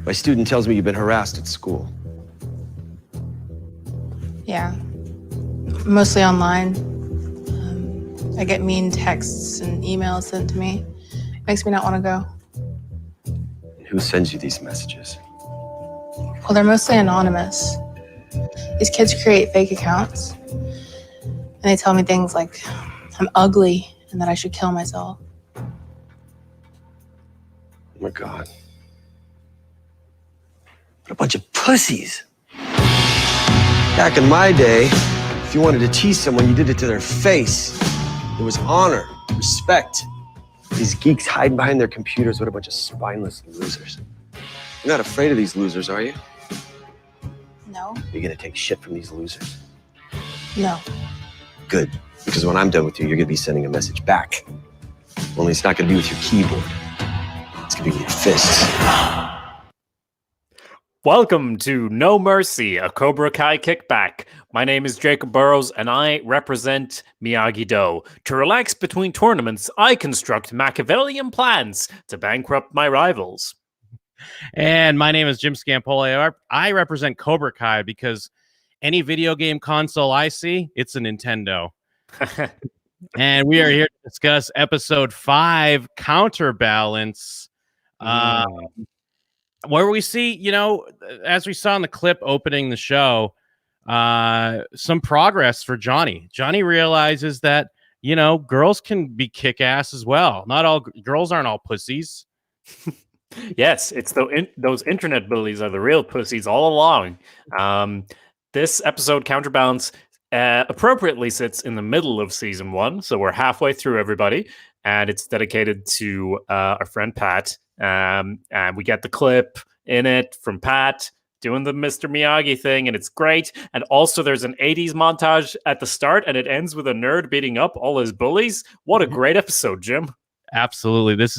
My student tells me you've been harassed at school. Yeah, mostly online. I get mean texts and emails sent to me. Makes me not want to go. And who sends you these messages? Well, they're mostly anonymous. These kids create fake accounts, and they tell me things like I'm ugly and that I should kill myself. Oh my God. What a bunch of pussies. Back in my day, if you wanted to tease someone, you did it to their face. There was honor, respect. These geeks hiding behind their computers. What a bunch of spineless losers. You're not afraid of these losers, are you? No. You're gonna take shit from these losers? No. Good, because when I'm done with you, you're gonna be sending a message back. Only it's not gonna be with your keyboard. It's gonna be with your fists. Welcome to No Mercy, a Cobra Kai Kickback. My name is Jakob Burrows, and I represent Miyagi-Do. To relax between tournaments, I construct Machiavellian plans to bankrupt my rivals. And my name is Jim Scampoli. I represent Cobra Kai because any video game console I see, it's a Nintendo. And we are here to discuss episode 5, Counterbalance. Where we see, as we saw in the clip opening the show, some progress for Johnny. Johnny realizes that, girls can be kick-ass as well. Not all girls aren't all pussies. Yes, it's those internet bullies are the real pussies all along. This episode, Counterbalance, appropriately sits in the middle of season 1, so we're halfway through, everybody, and it's dedicated to our friend Pat. And we get the clip in it from Pat doing the Mr. Miyagi thing, and it's great. And also there's an 80s montage at the start, and it ends with a nerd beating up all his bullies. What a great episode, Jim. Absolutely. This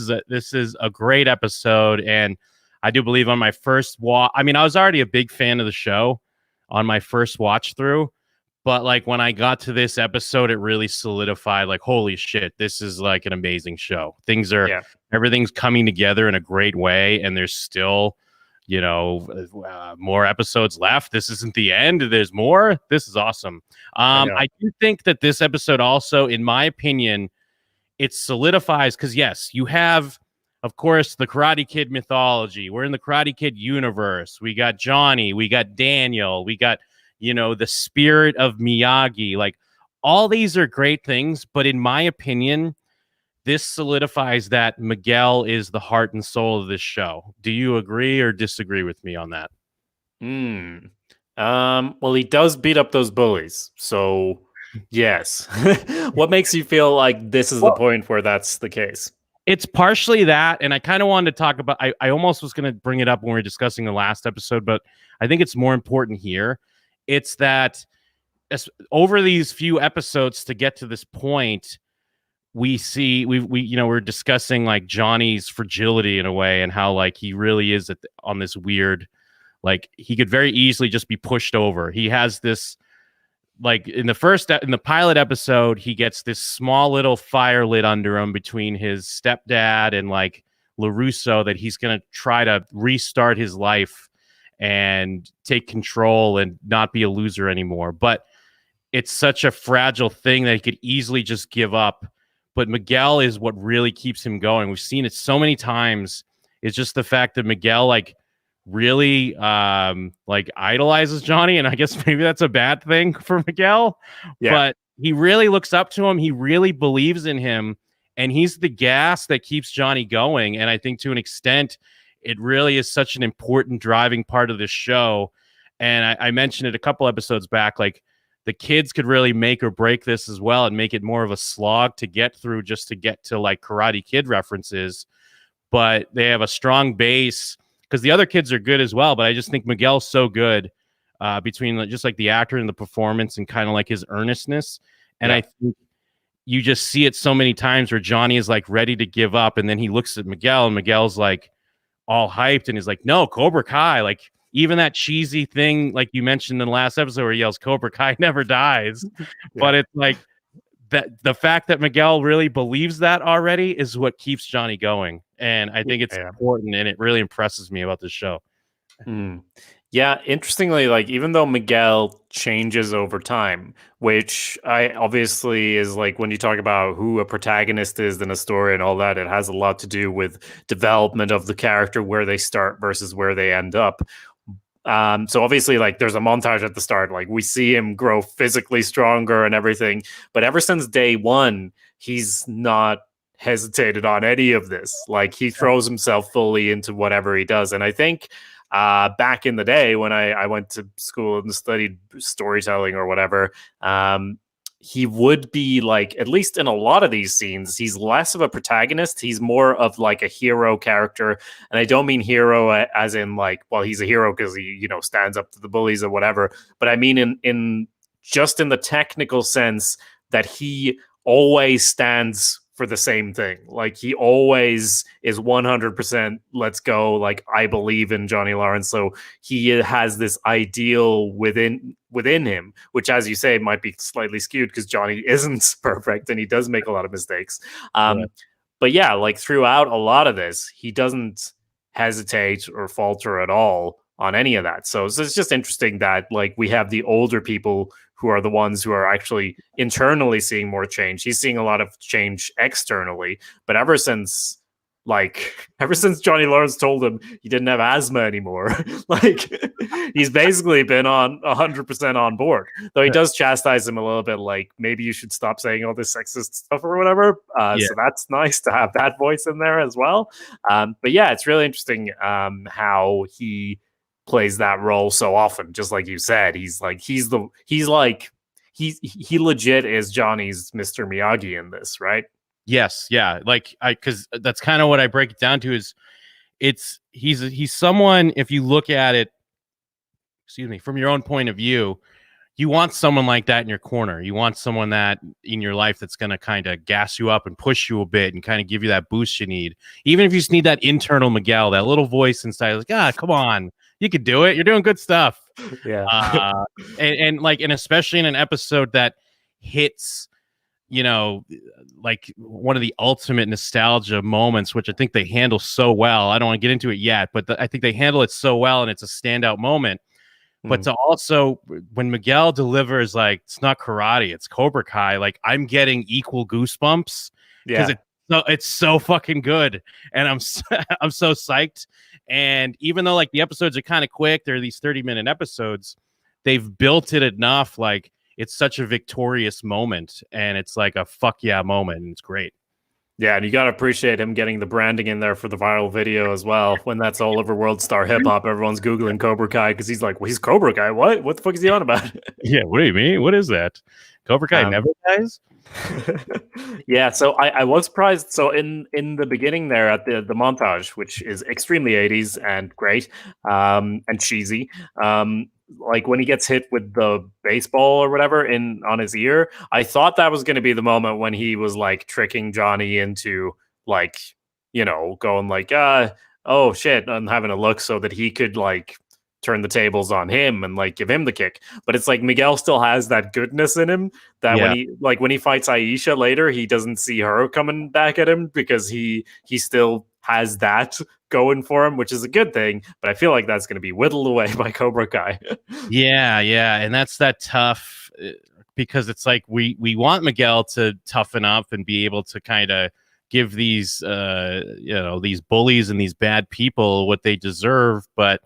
is a great episode, and I do believe on my first watch, I was already a big fan of the show on my first watch through, but like when I got to this episode, it really solidified, like, holy shit, this is like an amazing show. Everything's coming together in a great way, and there's still, more episodes left. This isn't the end. There's more. This is awesome. I do think that this episode also, in my opinion, it solidifies, because yes, you have, of course, the Karate Kid mythology. We're in the Karate Kid universe. We got Johnny, we got Daniel, we got, the spirit of Miyagi. Like, all these are great things, but in my opinion, this solidifies that Miguel is the heart and soul of this show. Do you agree or disagree with me on that? Well, he does beat up those bullies, so yes. What makes you feel like this is the point where that's the case? It's partially that, and I kind of wanted to talk about, I almost was going to bring it up when we were discussing the last episode, but I think it's more important here. It's that over these few episodes to get to this point, we're discussing like Johnny's fragility in a way, and how like he really is on this weird, like he could very easily just be pushed over. He has this, like in the pilot episode, he gets this small little fire lit under him between his stepdad and like LaRusso, that he's going to try to restart his life and take control and not be a loser anymore. But it's such a fragile thing that he could easily just give up. But Miguel is what really keeps him going. We've seen it so many times. It's just the fact that Miguel really idolizes Johnny, and I guess maybe that's a bad thing for Miguel. Yeah. But he really looks up to him. He really believes in him, and he's the gas that keeps Johnny going. And I think to an extent, it really is such an important driving part of this show. And I mentioned it a couple episodes back, like, the kids could really make or break this as well and make it more of a slog to get through, just to get to like Karate Kid references. But they have a strong base, because the other kids are good as well. But I just think Miguel's so good between just like the actor and the performance and kind of like his earnestness. And I think you just see it so many times where Johnny is like ready to give up, and then he looks at Miguel, and Miguel's like all hyped and is like, no, Cobra Kai. Like, even that cheesy thing, like you mentioned in the last episode, where he yells, Cobra Kai never dies. But it's like that the fact that Miguel really believes that already is what keeps Johnny going. And I think it's important, and it really impresses me about this show. Hmm. Yeah, interestingly, like even though Miguel changes over time, which I obviously is like when you talk about who a protagonist is in a story and all that, it has a lot to do with development of the character, where they start versus where they end up. So obviously, like there's a montage at the start, like we see him grow physically stronger and everything, but ever since day one, he's not hesitated on any of this. Like he throws himself fully into whatever he does, and I think back in the day when I went to school and studied storytelling or whatever, he would be like, at least in a lot of these scenes, he's less of a protagonist. He's more of like a hero character. And I don't mean hero as in like, well, he's a hero because he, you know, stands up to the bullies or whatever. But I mean in just in the technical sense that he always stands for the same thing. Like he always is 100% let's go. Like I believe in Johnny Lawrence. So he has this ideal within him, which, as you say, might be slightly skewed because Johnny isn't perfect and he does make a lot of mistakes. Yeah. But yeah, like throughout a lot of this, he doesn't hesitate or falter at all on any of that. So it's just interesting that like we have the older people who are the ones who are actually internally seeing more change. He's seeing a lot of change externally, but ever since Johnny Lawrence told him he didn't have asthma anymore, like he's basically been on 100% on board. Though he does chastise him a little bit, like maybe you should stop saying all this sexist stuff or whatever. So that's nice to have that voice in there as well. But yeah, it's really interesting how he plays that role so often. Just like you said, he legit is Johnny's Mr. Miyagi in this, right? Yes, yeah, like because that's kind of what I break it down to is he's someone, if you look at it, excuse me, from your own point of view, you want someone like that in your corner. You want someone that in your life that's going to kind of gas you up and push you a bit and kind of give you that boost you need. Even if you just need that internal Miguel, that little voice inside, like, come on, you could do it. You're doing good stuff. Yeah. And especially in an episode that hits, you know, like one of the ultimate nostalgia moments, which I think they handle so well. I don't want to get into it yet, but I think they handle it so well, and it's a standout moment. But to also, when Miguel delivers, like, it's not karate, it's Cobra Kai, like, I'm getting equal goosebumps because it's so fucking good, and I'm so psyched. And even though like the episodes are kind of quick, they're these 30-minute episodes, they've built it enough, like it's such a victorious moment, and it's like a fuck yeah moment, and it's great. Yeah, and you got to appreciate him getting the branding in there for the viral video as well. When that's all over World Star Hip Hop, everyone's Googling Cobra Kai because he's like, well, he's Cobra Kai. What the fuck is he on about? Yeah, what do you mean? What is that? Cobra Kai never dies? Yeah, so I was surprised. So in the beginning there at the montage, which is extremely 80s and great and cheesy, like when he gets hit with the baseball or whatever on his ear, I thought that was going to be the moment when he was like tricking Johnny into like, you know, going like, oh shit, I'm having a look so that he could like turn the tables on him and like give him the kick. But it's like Miguel still has that goodness in him that when he fights Aisha later, he doesn't see her coming back at him because he still has that going for him, which is a good thing. But I feel like that's going to be whittled away by Cobra Kai. Yeah, and that's that tough, because it's like we want Miguel to toughen up and be able to kind of give these these bullies and these bad people what they deserve, but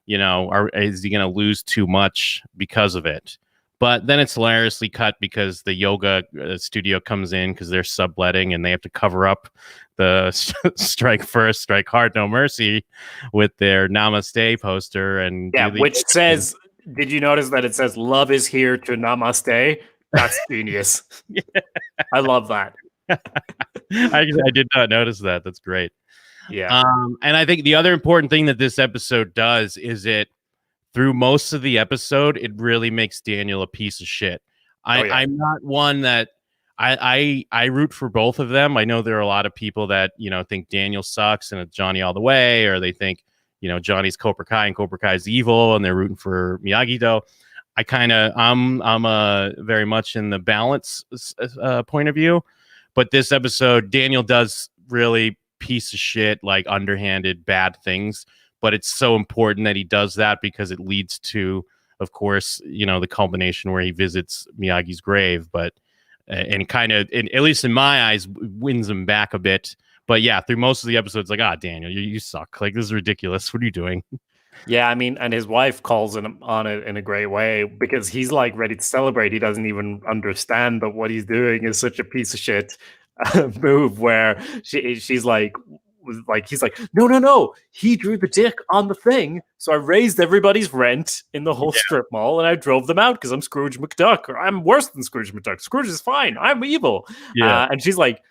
you know, is he going to lose too much because of it? But then it's hilariously cut because the yoga studio comes in because they're subletting and they have to cover up the strike first, strike hard, no mercy with their namaste poster. And which says, did you notice that it says love is here to namaste? That's genius. Yeah. I love that. I did not notice that. That's great. Yeah. And I think the other important thing that this episode does is it, through most of the episode, it really makes Daniel a piece of shit. I'm not one that I root for both of them. I know there are a lot of people that, you know, think Daniel sucks and it's Johnny all the way, or they think, you know, Johnny's Cobra Kai and Cobra Kai's evil and they're rooting for Miyagi-Do. I'm very much in the balance point of view. But this episode, Daniel does really piece of shit, like underhanded bad things but it's so important that he does that because it leads to, of course, the culmination where he visits Miyagi's grave, but and kind of, at least in my eyes, wins him back a bit. But yeah, through most of the episodes, like, Daniel, you suck. Like, this is ridiculous. What are you doing? Yeah, I mean, and his wife calls him on it in a great way because he's like ready to celebrate. He doesn't even understand that what he's doing is such a piece of shit move. Where she's like, he's like, no, he drew the dick on the thing, so I raised everybody's rent in the whole strip mall, and I drove them out because I'm Scrooge McDuck, or I'm worse than Scrooge McDuck. Scrooge is fine. I'm evil. And she's like,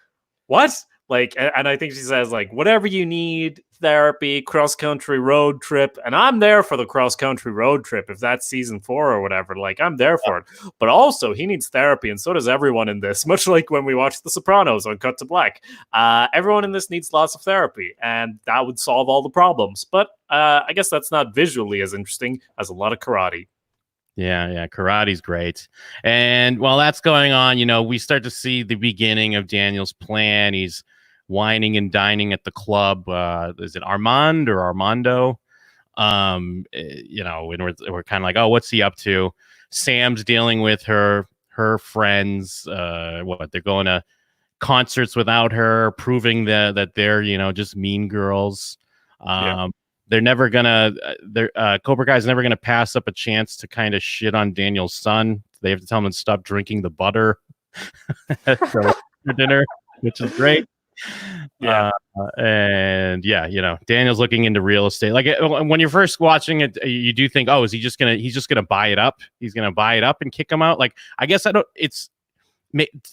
what? Like, and I think she says, like, whatever you need, therapy, cross-country road trip, and I'm there for the cross-country road trip if that's season 4 or whatever. Like, I'm there for it. But also, he needs therapy, and so does everyone in this, much like when we watched The Sopranos on Cut to Black. Everyone in this needs lots of therapy, and that would solve all the problems. But I guess that's not visually as interesting as a lot of karate. Yeah, karate's great. And while that's going on, we start to see the beginning of Daniel's plan. He's whining and dining at the club. Is it Armand or Armando? And we're kind of like, oh, what's he up to? Sam's dealing with her friends. They're going to concerts without her, proving that they're, just mean girls. They're never gonna. Cobra Kai's never gonna pass up a chance to kind of shit on Daniel's son. They have to tell him to stop drinking the butter for dinner, which is great. Daniel's looking into real estate. Like, when you're first watching it, you do think, oh, he's just gonna buy it up? He's gonna buy it up and kick him out. Like, I guess it's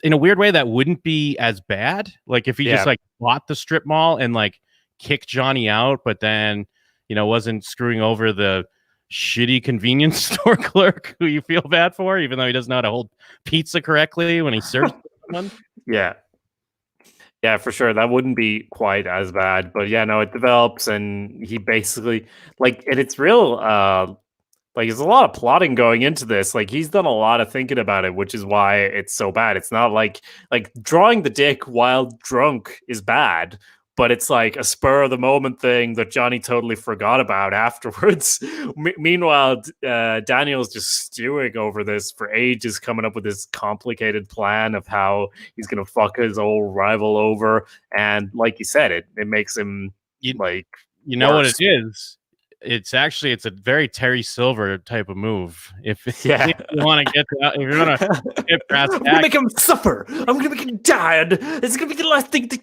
in a weird way that wouldn't be as bad. Like, if he just like bought the strip mall and like kicked Johnny out, but then wasn't screwing over the shitty convenience store clerk who you feel bad for, even though he doesn't know how to hold pizza correctly when he serves someone. Yeah, for sure. That wouldn't be quite as bad. But yeah, no, it develops, and he basically, like, and it's real, like, there's a lot of plotting going into this. Like, he's done a lot of thinking about it, which is why it's so bad. It's not like drawing the dick while drunk is bad, but it's like a spur of the moment thing that Johnny totally forgot about afterwards. Meanwhile, Daniel's just stewing over this for ages, coming up with this complicated plan of how he's going to fuck his old rival over. And like you said, it makes him worse. What it is? It's a very Terry Silver type of move. If you want to get if you're gonna I'm gonna make him suffer. I'm gonna make him die. It's gonna be the last thing to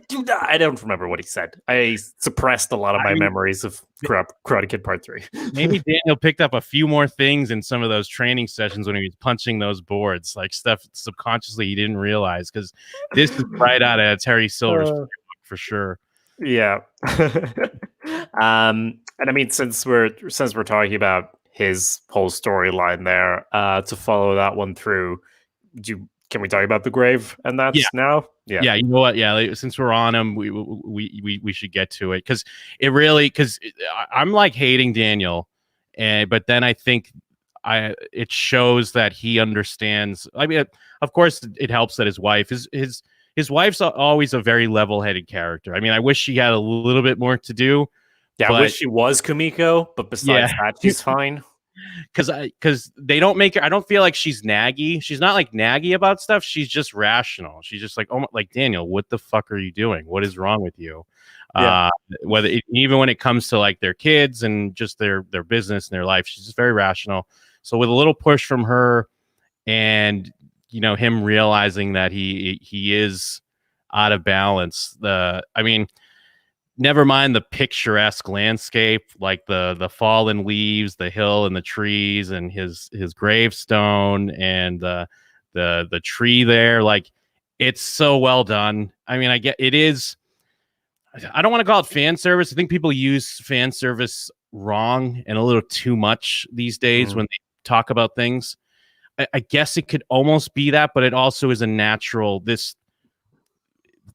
do. I don't remember what he said. I suppressed a lot of my memories of Karate Kid Part 3. Maybe Daniel picked up a few more things in some of those training sessions when he was punching those boards, like stuff subconsciously he didn't realize, because this is right out of Terry Silver's for sure. Yeah. And I mean, since we're talking about his whole storyline there, to follow that one through, can we talk about the grave and that's now? Yeah, you know what? Yeah, since we're on him, we should get to it, because I'm like hating Daniel, but then I think it shows that he understands. I mean, of course, it helps that his wife his wife's always a very level-headed character. I mean, I wish she had a little bit more to do. Yeah, I wish she was Kumiko, but besides that, she's fine. Because they don't make her. I don't feel like she's naggy. She's not like naggy about stuff. She's just rational. She's just like, oh, like, Daniel, what the fuck are you doing? What is wrong with you? Even when it comes to like their kids and just their business and their life, she's just very rational. So with a little push from her, and him realizing that he is out of balance. Never mind the picturesque landscape, like the fallen leaves, the hill and the trees, and his gravestone, and the tree there. Like, it's so well done. I mean, I get it is. I don't want to call it fan service. I think people use fan service wrong and a little too much these days when they talk about things. I guess it could almost be that, but it also is a natural.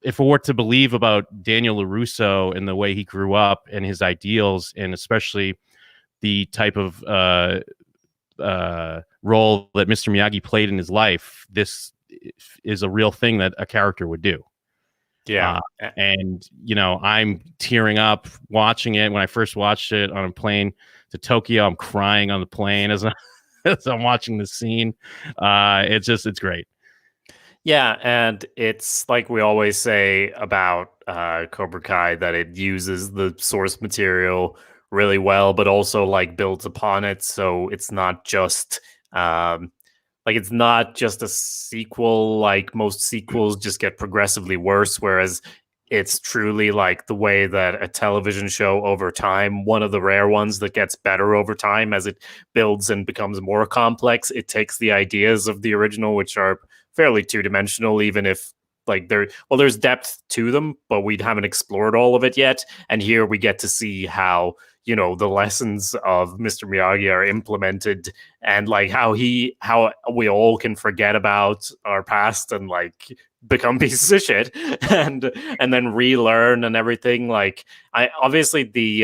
If we were to believe about Daniel LaRusso and the way he grew up and his ideals, and especially the type of role that Mr. Miyagi played in his life, this is a real thing that a character would do. Yeah. And I'm tearing up watching it. When I first watched it on a plane to Tokyo, I'm crying on the plane as I'm watching the scene. It's great. Yeah, and it's like we always say about Cobra Kai, that it uses the source material really well, but also like builds upon it. So it's not just it's not just a sequel. Like most sequels just get progressively worse, whereas it's truly like the way that a television show over time, one of the rare ones that gets better over time as it builds and becomes more complex. It takes the ideas of the original, which are fairly two-dimensional, even if there's depth to them, but we haven't explored all of it yet. And here we get to see how the lessons of Mr. Miyagi are implemented, and like how we all can forget about our past and like become pieces of shit and then relearn and everything. Like I obviously the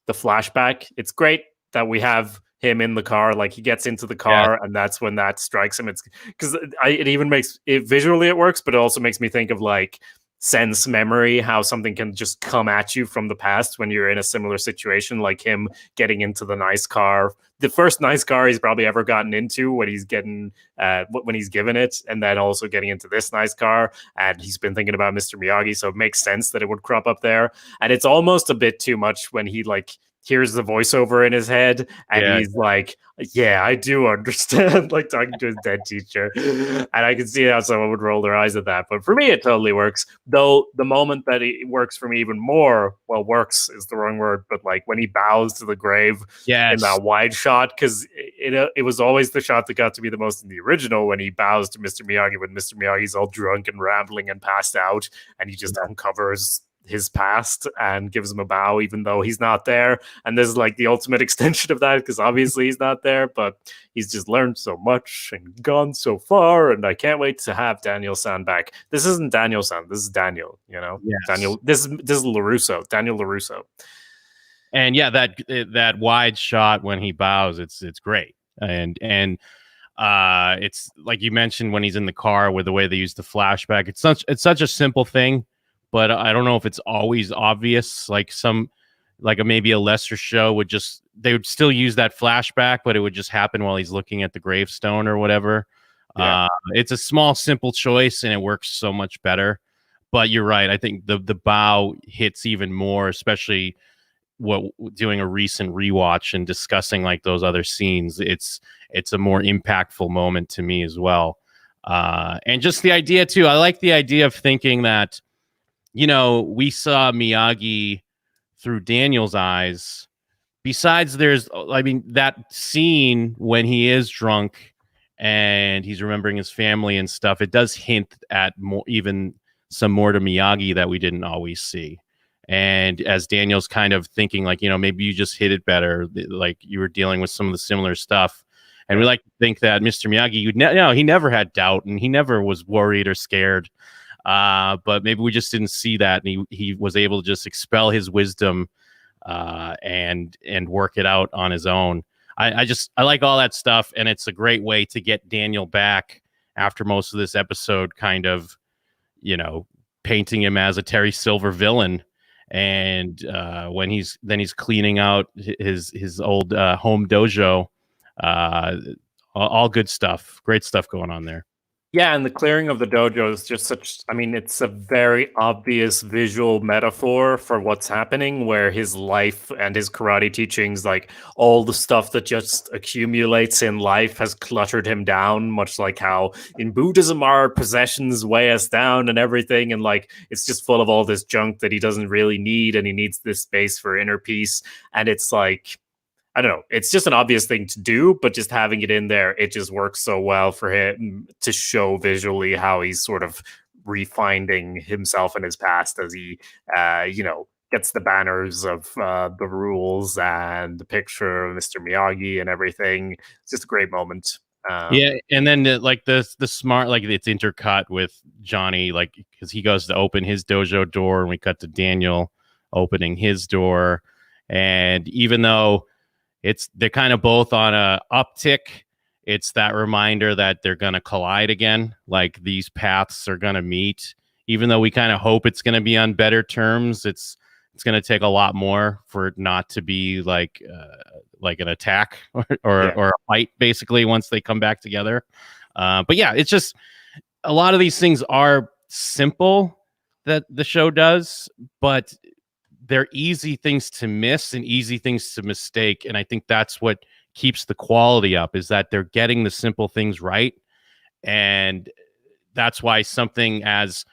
flashback, it's great that we have him in the car. Like he gets into the car and that's when that strikes him. It's because it even makes it visually, it works, but it also makes me think of like sense memory, how something can just come at you from the past when you're in a similar situation, like him getting into the nice car, the first nice car he's probably ever gotten into when he's given it, and then also getting into this nice car, and he's been thinking about Mr. Miyagi, so it makes sense that it would crop up there. And it's almost a bit too much when he like hears the voiceover in his head and he's like, yeah, I do understand, like talking to his dead teacher. And I can see how someone would roll their eyes at that. But for me, it totally works. Though the moment that it works for me even more, well, works is the wrong word, but like when he bows to the grave in that wide shot, because it was always the shot that got to be the most in the original, when he bows to Mr. Miyagi, when Mr. Miyagi's all drunk and rambling and passed out, and he just uncovers his past and gives him a bow even though he's not there. And this is like the ultimate extension of that, because obviously he's not there, but he's just learned so much and gone so far, and I can't wait to have Daniel-san back. This isn't Daniel-san, this is Daniel, Daniel, this is LaRusso, Daniel LaRusso. And yeah, that wide shot when he bows, it's great. And it's like you mentioned when he's in the car with the way they use the flashback. It's such a simple thing, but I don't know if it's always obvious. Like maybe a lesser show they would still use that flashback, but it would just happen while he's looking at the gravestone or whatever. Yeah. It's a small, simple choice, and it works so much better. But you're right. I think the bow hits even more, especially doing a recent rewatch and discussing like those other scenes. It's a more impactful moment to me as well. And just the idea too. I like the idea of thinking that, we saw Miyagi through Daniel's eyes. Besides, that scene when he is drunk and he's remembering his family and stuff, it does hint at even some more to Miyagi that we didn't always see. And as Daniel's kind of thinking like, maybe you just hit it better, like you were dealing with some of the similar stuff. And we like to think that Mr. Miyagi, he never had doubt and he never was worried or scared. But maybe we just didn't see that, and he was able to just expel his wisdom and work it out on his own. I like all that stuff, and it's a great way to get Daniel back after most of this episode kind of, painting him as a Terry Silver villain. And when he's cleaning out his old home dojo, all good stuff, great stuff going on there. Yeah, and the clearing of the dojo is just it's a very obvious visual metaphor for what's happening, where his life and his karate teachings, like all the stuff that just accumulates in life, has cluttered him down, much like how in Buddhism our possessions weigh us down and everything, and like it's just full of all this junk that he doesn't really need, and he needs this space for inner peace. And it's like, I don't know, it's just an obvious thing to do, but just having it in there, it just works so well for him to show visually how he's sort of refinding himself in his past as he, gets the banners of the rules and the picture of Mr. Miyagi and everything. It's just a great moment. And then the smart, like it's intercut with Johnny, like because he goes to open his dojo door, and we cut to Daniel opening his door, and even though they're kind of both on a uptick, it's that reminder that they're going to collide again. Like these paths are going to meet, even though we kind of hope it's going to be on better terms, it's going to take a lot more for it not to be like an attack or a fight, basically, once they come back together. But yeah, it's just a lot of these things are simple that the show does, but they're easy things to miss and easy things to mistake. And I think that's what keeps the quality up, is that they're getting the simple things right. And that's why something as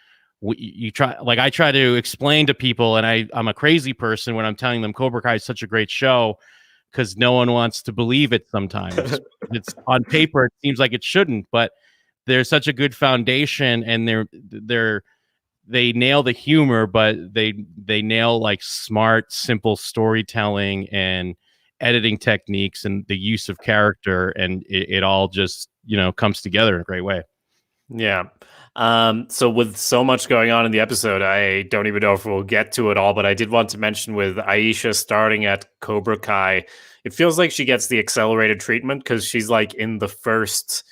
I try to explain to people, and I'm a crazy person when I'm telling them Cobra Kai is such a great show, because no one wants to believe it sometimes. It's on paper, it seems like it shouldn't, but there's such a good foundation, and they nail the humor, but they nail like smart, simple storytelling and editing techniques and the use of character, and it all just comes together in a great way. Yeah. So with so much going on in the episode, I don't even know if we'll get to it all, but I did want to mention with Aisha starting at Cobra Kai, it feels like she gets the accelerated treatment because she's like in the first.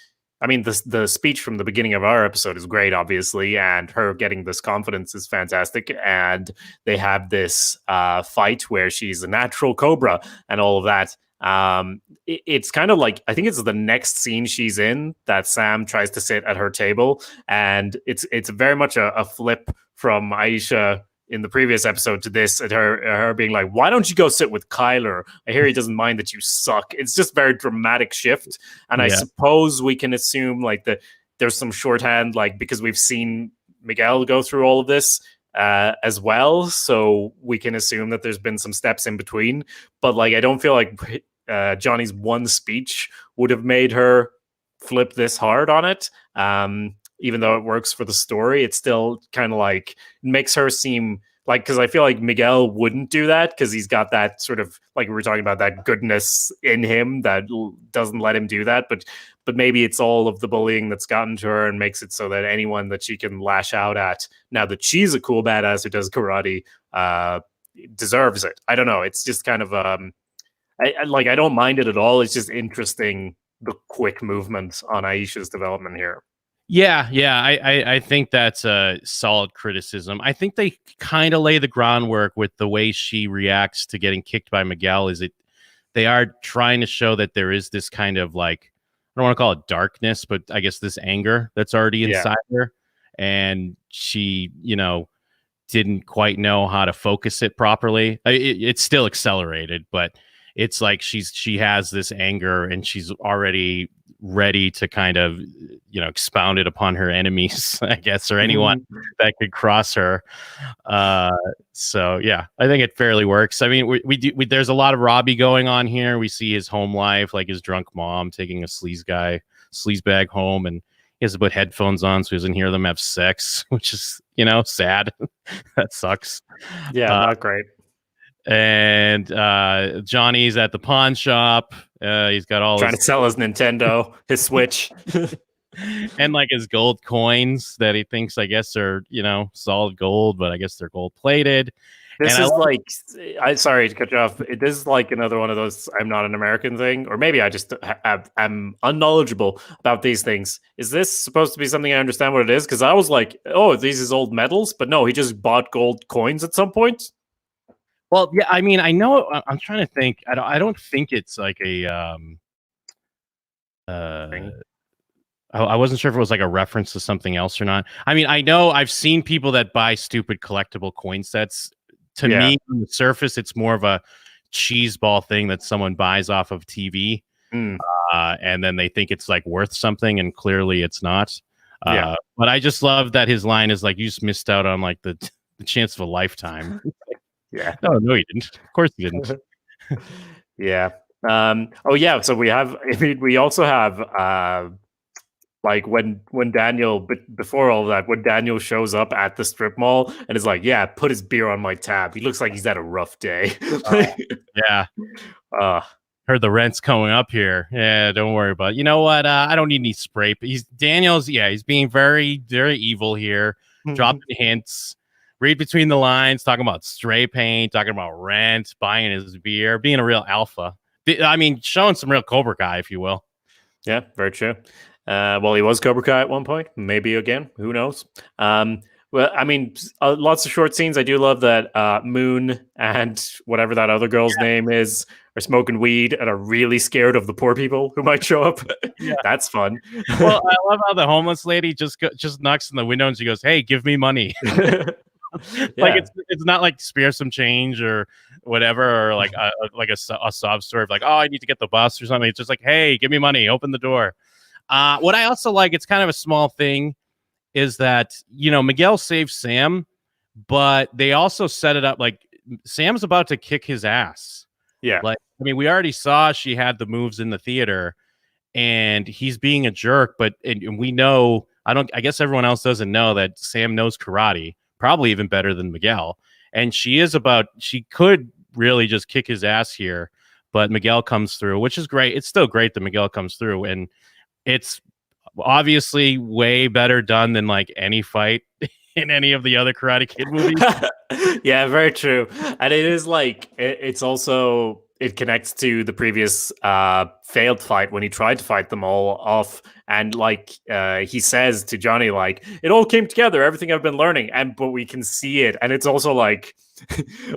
I mean, the speech from the beginning of our episode is great, obviously, and her getting this confidence is fantastic. And they have this fight where she's a natural Cobra and all of that. It's kind of like, I think it's the next scene she's in that Sam tries to sit at her table, and it's very much a flip from Aisha in the previous episode to this, at her being like, why don't you go sit with Kyler? I hear he doesn't mind that you suck. It's just very dramatic shift. And I suppose we can assume like that there's some shorthand, like, because we've seen Miguel go through all of this as well. So we can assume that there's been some steps in between. But like, I don't feel like Johnny's one speech would have made her flip this hard on it. Even though it works for the story, it's still kind of like makes her seem like, because I feel like Miguel wouldn't do that because he's got that sort of, like we were talking about, that goodness in him that doesn't let him do that. But maybe it's all of the bullying that's gotten to her and makes it so that anyone that she can lash out at, now that she's a cool badass who does karate, deserves it. I don't know. It's just kind of I don't mind it at all. It's just interesting, the quick movement on Aisha's development here. Yeah, I think that's a solid criticism. I think they kind of lay the groundwork with the way she reacts to getting kicked by Miguel. They are trying to show that there is this kind of, like, I don't want to call it darkness, but I guess this anger that's already inside her, and she, didn't quite know how to focus it properly. It's still accelerated, but it's like she has this anger, and she's already ready to kind of expound it upon her enemies, I guess, or anyone that could cross her. So yeah, I think it fairly works. I mean, we there's a lot of Robbie going on here. We see his home life, like his drunk mom taking a sleaze bag home, and he has to put headphones on so he doesn't hear them have sex, which is sad. That sucks. Yeah, not great. And Johnny's at the pawn shop. He's got all trying to sell his Nintendo, his Switch, and like his gold coins that he thinks, I guess, are solid gold, but I guess they're gold plated. This is like, sorry to cut you off. This is like another one of those I'm not an American thing, or maybe I just am unknowledgeable about these things. Is this supposed to be something I understand what it is? Because I was like, oh, these is old medals, but no, he just bought gold coins at some point. Well, yeah, I mean, I know. I'm trying to think. I don't think it's like a. I wasn't sure if it was like a reference to something else or not. I mean, I know I've seen people that buy stupid collectible coin sets. To me, on the surface, it's more of a cheese ball thing that someone buys off of TV, and then they think it's like worth something, and clearly it's not. But I just love that his line is like, "You just missed out on like the chance of a lifetime." Yeah. No, you didn't. Of course you didn't. Yeah. Oh, yeah. So we also have like when Daniel, before all that, when Daniel shows up at the strip mall and is like, yeah, put his beer on my tab. He looks like he's had a rough day. Yeah. Heard the rent's coming up here. Yeah, don't worry about it. You know what? I don't need any spray. He's being very, very evil here. Dropping hints. Read between the lines, talking about spray paint, talking about rent, buying his beer, being a real alpha. I mean, showing some real Cobra Kai, if you will. Yeah, very true. Well, he was Cobra Kai at one point. Maybe again. Who knows? Well, I mean, lots of short scenes. I do love that Moon and whatever that other girl's name is are smoking weed and are really scared of the poor people who might show up. Yeah. That's fun. Well, I love how the homeless lady just knocks on the window and she goes, "Hey, give me money." Like it's not like spare some change or whatever, or like a sob story of like, oh, I need to get the bus or something. It's just like, hey, give me money, open the door. What I also like, it's kind of a small thing, is that, you know, Miguel saves Sam, but they also set it up like Sam's about to kick his ass. Yeah. Like, I mean, we already saw she had the moves in the theater and he's being a jerk, but and we know, I guess everyone else doesn't know that Sam knows karate, probably even better than Miguel. And she could really just kick his ass here, but Miguel comes through, which is great. It's still great that Miguel comes through, and it's obviously way better done than like any fight in any of the other Karate Kid movies. Yeah, very true. And it is like, it's also, it connects to the previous failed fight when he tried to fight them all off. And like he says to Johnny, like, it all came together, everything I've been learning. But we can see it. And it's also like,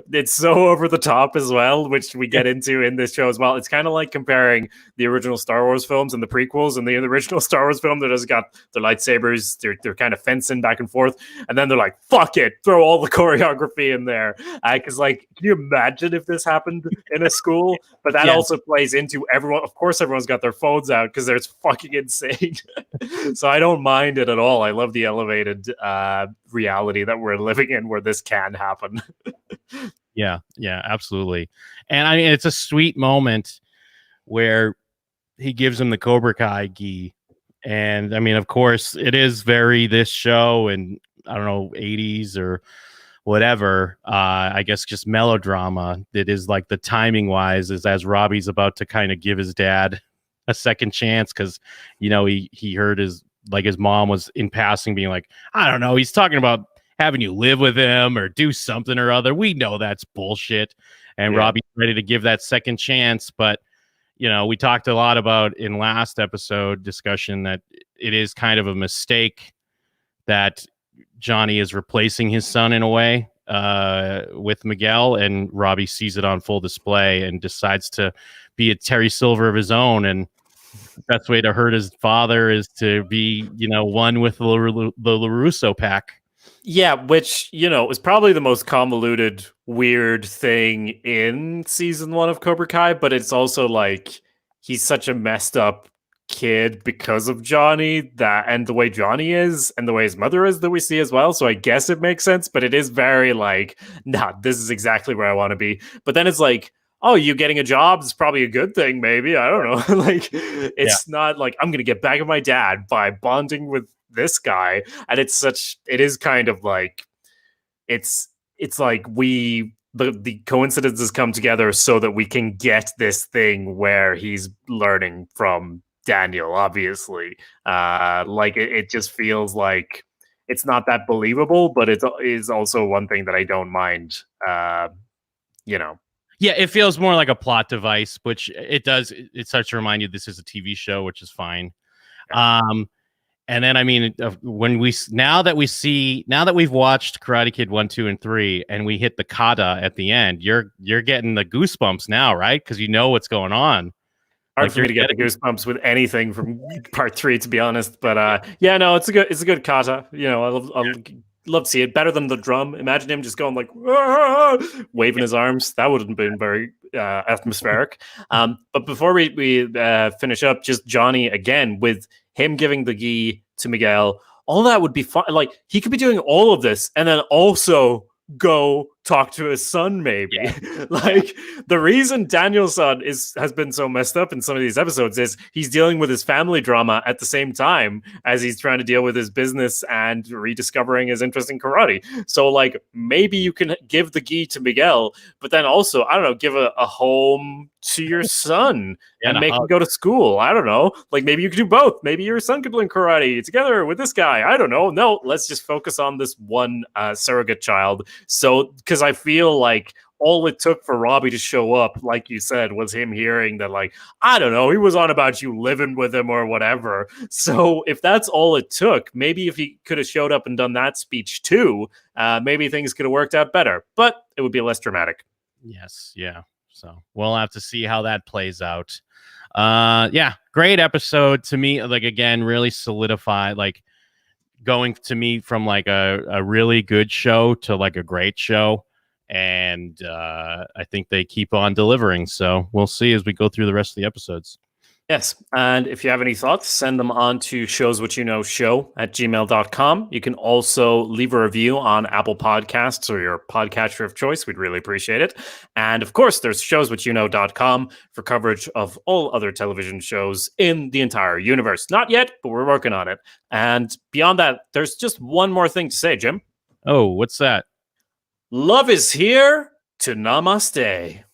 it's so over the top as well, which we get into in this show as well. It's kind of like comparing the original Star Wars films and the prequels. And the original Star Wars film, they just got their lightsabers, they're kind of fencing back and forth, and then they're like, fuck it, throw all the choreography in there. Because like, can you imagine if this happened in a school? But that also plays into everyone. Of course, everyone's got their phones out because it's fucking insane. So I don't mind it at all. I love the elevated reality that we're living in where this can happen. Yeah, absolutely. And I mean, it's a sweet moment where he gives him the Cobra Kai gi. And I mean, of course, it is very this show and I don't know, 80s or whatever. I guess just melodrama. It is like the timing wise is as Robbie's about to kind of give his dad a second chance because, you know, he heard his mom was in passing being like, I don't know, he's talking about having you live with him or do something or other. We know that's bullshit. And Robbie's ready to give that second chance. But, you know, we talked a lot about in last episode discussion that it is kind of a mistake that Johnny is replacing his son in a way with Miguel, and Robbie sees it on full display and decides to be a Terry Silver of his own. And the best way to hurt his father is to be, you know, one with the LaRusso pack. Yeah, which, you know, is probably the most convoluted, weird thing in season 1 of Cobra Kai, but it's also like he's such a messed up kid because of Johnny, that and the way Johnny is and the way his mother is that we see as well. So I guess it makes sense, but it is very like, nah, this is exactly where I want to be. But then it's like, oh, you getting a job is probably a good thing, maybe. I don't know. Like, it's not like I'm gonna get back at my dad by bonding with this guy. And it is kind of like it's like the coincidences come together so that we can get this thing where he's learning from Daniel, obviously. Like it just feels like it's not that believable, but it is also one thing that I don't mind. You know. Yeah, it feels more like a plot device, which it does. It starts to remind you this is a TV show, which is fine. Yeah. And then, I mean, now that we've watched Karate Kid 1, 2, and 3, and we hit the kata at the end, you're getting the goosebumps now, right? Because you know what's going on. Hard for me to get the goosebumps with anything from part 3, to be honest. But yeah, no, it's a good kata. You know, I love to see it. Better than the drum. Imagine him just going like waving his arms. That wouldn't have been very atmospheric. But before we finish up, just Johnny again with him giving the gi to Miguel. All that would be fun. Like he could be doing all of this and then also go talk to his son, maybe. Like the reason Daniel's son has been so messed up in some of these episodes is he's dealing with his family drama at the same time as he's trying to deal with his business and rediscovering his interest in karate. So like maybe you can give the gi to Miguel, but then also, I don't know, give a home to your son and make him go to school. I don't know. Like maybe you could do both. Maybe your son could learn karate together with this guy. I don't know. No, let's just focus on this one surrogate child. So because I feel like all it took for Robbie to show up, like you said, was him hearing that, like, I don't know, he was on about you living with him or whatever. So if that's all it took, maybe if he could have showed up and done that speech too, maybe things could have worked out better, but it would be less dramatic. Yes, yeah. So we'll have to see how that plays out. Yeah, great episode to me. Like, again, really solidified, like, going to me from like a really good show to like a great show. And I think they keep on delivering. So we'll see as we go through the rest of the episodes. Yes. And if you have any thoughts, send them on to showswhatyouknow@gmail.com. You can also leave a review on Apple Podcasts or your podcatcher of choice. We'd really appreciate it. And of course, there's showswhatyouknow.com for coverage of all other television shows in the entire universe. Not yet, but we're working on it. And beyond that, there's just one more thing to say, Jim. Oh, what's that? Love is here to namaste.